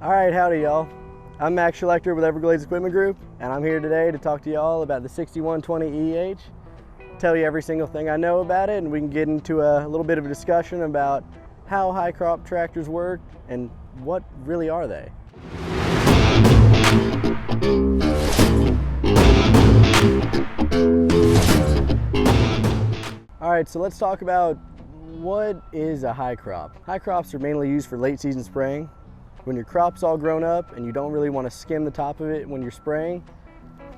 All right, howdy y'all. I'm Max Schlechter with Everglades Equipment Group, and I'm here today to talk to y'all about the 6120 EH, tell you every single thing I know about it, and we can get into a little bit of a discussion about how high crop tractors work and what really are they. All right, so let's talk about what is a high crop. High crops are mainly used for late season spraying. When your crop's all grown up and you don't really want to skim the top of it when you're spraying,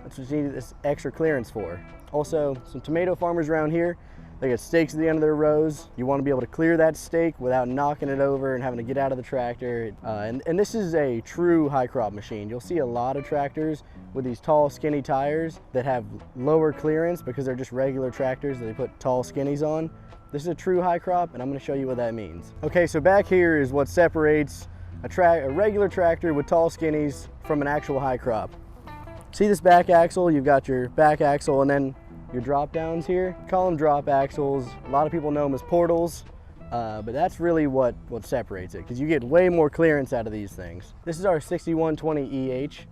that's what you need this extra clearance for. Also, some tomato farmers around here, they got stakes at the end of their rows. You want to be able to clear that stake without knocking it over and having to get out of the tractor. And this is a true high crop machine. You'll see a lot of tractors with these tall, skinny tires that have lower clearance because they're just regular tractors that they put tall skinnies on. This is a true high crop, and I'm going to show you what that means. Okay, so back here is what separates a regular tractor with tall skinnies from an actual high crop. See this back axle? You've got your back axle and then your drop downs here. Call them drop axles. A lot of people know them as portals, but that's really what separates it, because you get way more clearance out of these things. This is our 6120 EH,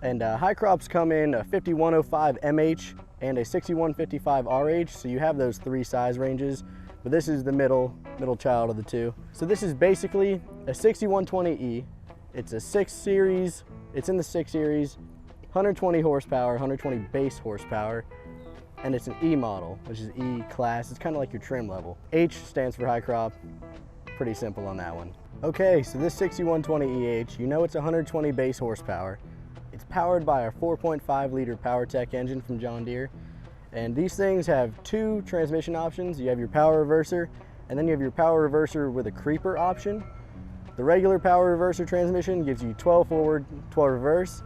and high crops come in a 5105 MH and a 6155 RH, so you have those three size ranges, but this is the middle child of the two. So this is basically a 6120E. It's a 6 series, it's in the 6 series, 120 horsepower, 120 base horsepower, and it's an E model, which is E class. It's kind of like your trim level. H stands for high crop, pretty simple on that one. Okay, so this 6120 EH, you know it's 120 base horsepower. It's powered by a 4.5 liter PowerTech engine from John Deere. And these things have two transmission options. You have your power reverser, and then you have your power reverser with a creeper option. The regular power reverser transmission gives you 12 forward, 12 reverse.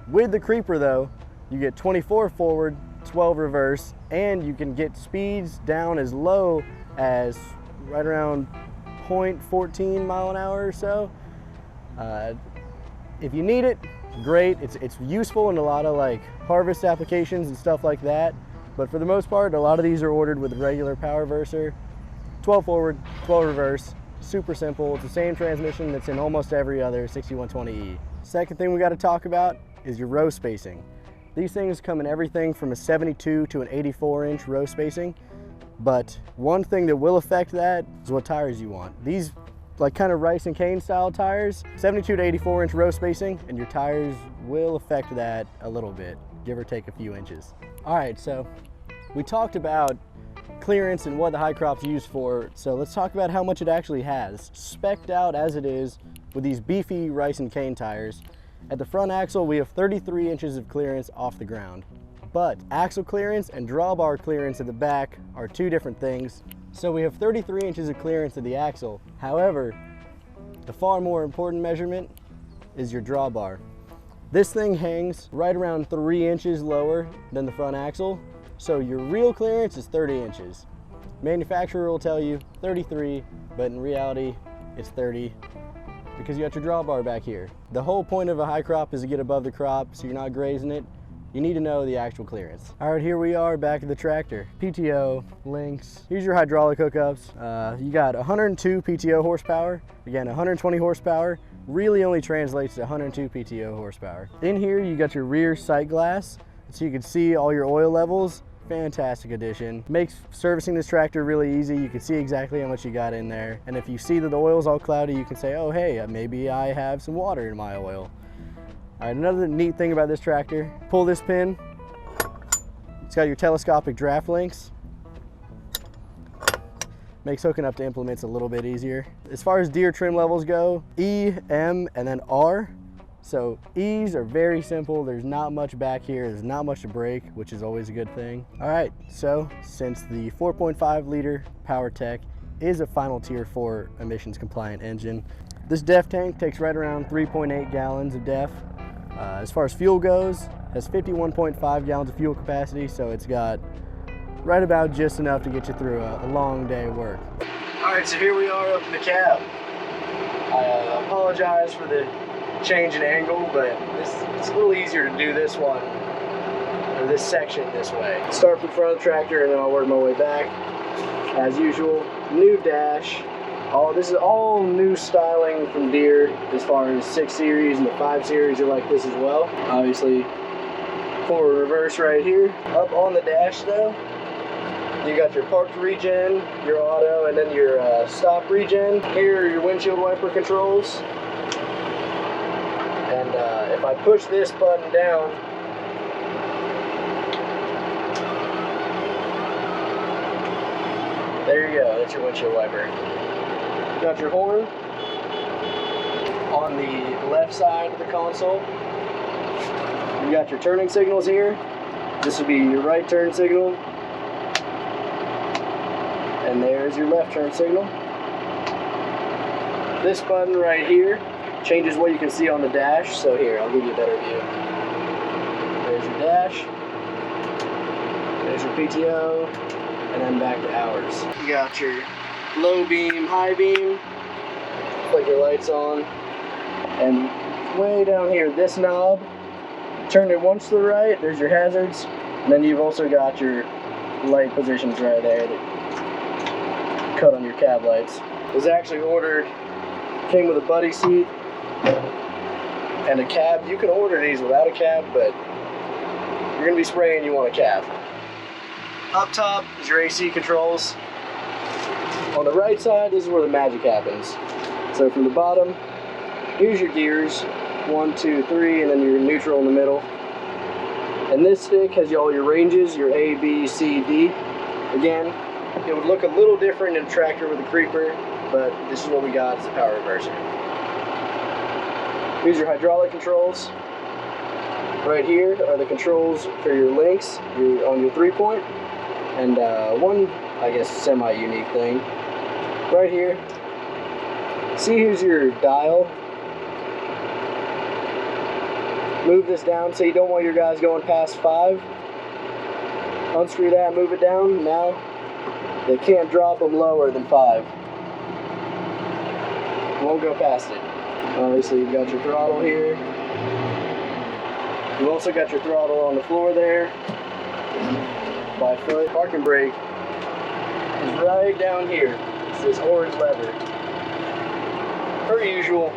With the creeper though, you get 24 forward, 12 reverse, and you can get speeds down as low as right around 0.14 mile an hour or so. If you need it, great. It's useful in a lot of like harvest applications and stuff like that, but for the most part a lot of these are ordered with the regular power reverser. 12 forward, 12 reverse, super simple. It's the same transmission that's in almost every other 6120E. Second thing we got to talk about is your row spacing. These things come in everything from a 72 to an 84 inch row spacing, but one thing that will affect that is what tires you want. These like kind of rice and cane style tires, 72 to 84 inch row spacing, and your tires will affect that a little bit, give or take a few inches. All right, so we talked about clearance and what the high crop's used for, so let's talk about how much it actually has. Spec'd out as it is with these beefy rice and cane tires, at the front axle we have 33 inches of clearance off the ground. But axle clearance and drawbar clearance at the back are two different things. So we have 33 inches of clearance at the axle. However, the far more important measurement is your drawbar. This thing hangs right around 3 inches lower than the front axle, so your real clearance is 30 inches. Manufacturer will tell you 33, but in reality it's 30 because you got your drawbar back here. The whole point of a high crop is to get above the crop so you're not grazing it. You need to know the actual clearance. All right, here we are back at the tractor. PTO, links, here's your hydraulic hookups. You got 102 PTO horsepower. Again, 120 horsepower really only translates to 102 PTO horsepower. In here, you got your rear sight glass, so you can see all your oil levels. Fantastic addition. Makes servicing this tractor really easy. You can see exactly how much you got in there. And if you see that the oil's all cloudy, you can say, oh, hey, maybe I have some water in my oil. All right, another neat thing about this tractor, pull this pin. It's got your telescopic draft links. Makes hooking up to implements a little bit easier. As far as Deere trim levels go, E, M, and then R. So E's are very simple. There's not much back here. There's not much to break, which is always a good thing. All right, so since the 4.5 liter PowerTech is a final tier 4 emissions compliant engine, this DEF tank takes right around 3.8 gallons of DEF. As far as fuel goes, has 51.5 gallons of fuel capacity, so it's got right about just enough to get you through a long day of work. All right, so here we are up in the cab. I apologize for the change in angle, but it's a little easier to do this one, or this section this way. Start from front of the tractor and then I'll work my way back. As usual, new dash, This is all new styling from Deere, as far as 6 Series and the 5 Series are like this as well. Obviously, forward reverse right here. Up on the dash though, you got your parked regen, your auto, and then your stop regen. Here are your windshield wiper controls. And if I push this button down, there you go, that's your windshield wiper. Got your horn on the left side of the console. You got your turning signals here. This would be your right turn signal. And there's your left turn signal. This button right here changes what you can see on the dash. So here, I'll give you a better view. There's your dash. There's your PTO. And then back to hours. You got your low beam, high beam. Put your lights on. And way down here, this knob, turn it once to the right, there's your hazards. And then you've also got your light positions right there that cut on your cab lights. It was actually ordered, came with a buddy seat and a cab. You can order these without a cab, but you're gonna be spraying, you want a cab. Up top is your AC controls. On the right side, this is where the magic happens. So from the bottom, here's your gears, 1, 2, 3, and then your neutral in the middle. And this stick has all your ranges, your A, B, C, D. Again, it would look a little different in a tractor with a creeper, but this is what we got, it's a power reverser. Here's your hydraulic controls. Right here are the controls for your links on your 3-point. And one, I guess, semi-unique thing. Right here, see here's your dial. Move this down so you don't want your guys going past 5. Unscrew that, move it down. Now, they can't drop them lower than 5. Won't go past it. Obviously, you've got your throttle here. You've also got your throttle on the floor there. By foot. Parking brake is right down here. It's this orange lever. Per usual,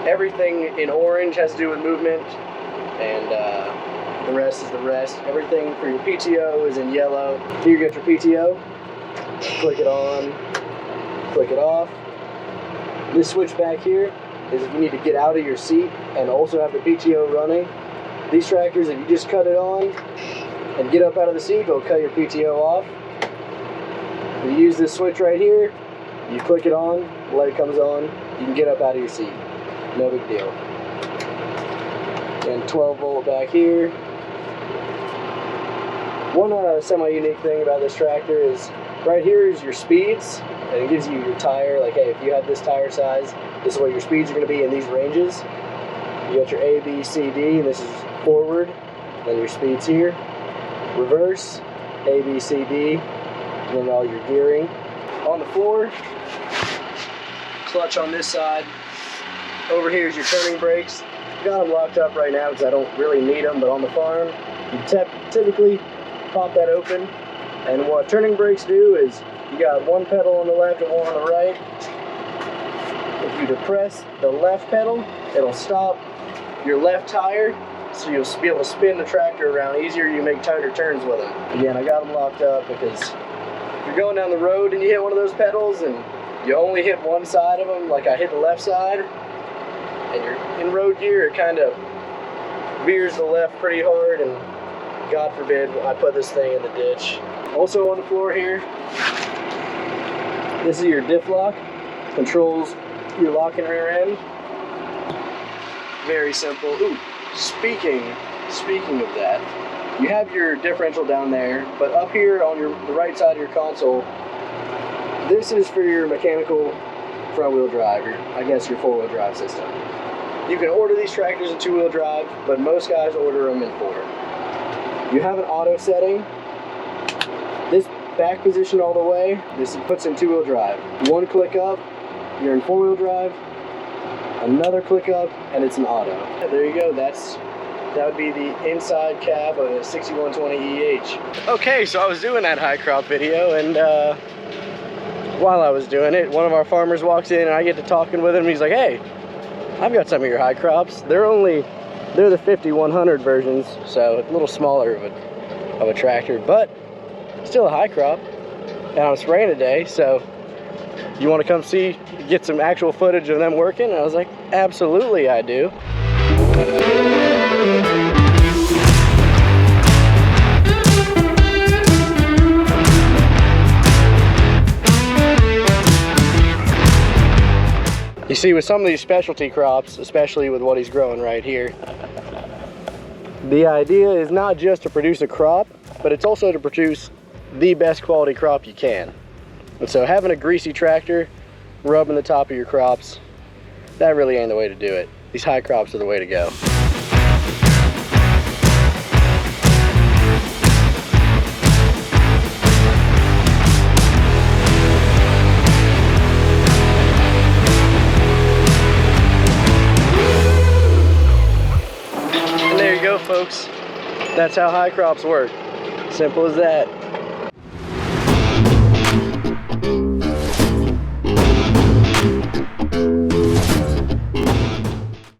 everything in orange has to do with movement, and the rest is the rest. Everything for your PTO is in yellow. Here you get your PTO. Click it on, click it off. This switch back here is if you need to get out of your seat and also have the PTO running. These tractors, if you just cut it on and get up out of the seat, it'll cut your PTO off. If you use this switch right here, you click it on, the light comes on, you can get up out of your seat. No big deal. And 12 volt back here. One semi-unique thing about this tractor is right here is your speeds, and it gives you your tire, like hey, if you have this tire size, this is what your speeds are going to be in these ranges. You got your A, B, C, D, and this is forward, then your speeds here. Reverse, A, B, C, D, and then all your gearing. On the floor, clutch on this side. Over here is your turning brakes. Got them locked up right now because I don't really need them, but on the farm, you typically pop that open. And what turning brakes do is you got one pedal on the left and one on the right. If you depress the left pedal, it'll stop your left tire, so you'll be able to spin the tractor around easier. You make tighter turns with them. Again, I got them locked up because if you're going down the road and you hit one of those pedals and you only hit one side of them, like I hit the left side, and you're in road gear, it kind of veers to the left pretty hard, and God forbid I put this thing in the ditch. Also on the floor here, this is your diff lock. Controls your lock and rear end. Very simple. Ooh, speaking of that, you have your differential down there, but up here on the right side of your console, this is for your mechanical front-wheel drive, I guess your four-wheel drive system. You can order these tractors in two-wheel drive, but most guys order them in four. You have an auto setting. This back position all the way, this puts in two-wheel drive. One click up, you're in four-wheel drive. Another click up, and it's an auto. There you go. That would be the inside cab of a 6120 EH. Okay, so I was doing that high crop video, and while I was doing it, one of our farmers walks in and I get to talking with him, and he's like, hey, I've got some of your high crops. They're the 5100 versions, so a little smaller of a tractor, but still a high crop. And I'm spraying today, so you want to come see, get some actual footage of them working? And I was like, absolutely I do. You see, with some of these specialty crops, especially with what he's growing right here, the idea is not just to produce a crop, but it's also to produce the best quality crop you can. And so having a greasy tractor rubbing the top of your crops, that really ain't the way to do it. These high crops are the way to go. And there you go, folks. That's how high crops work. Simple as that.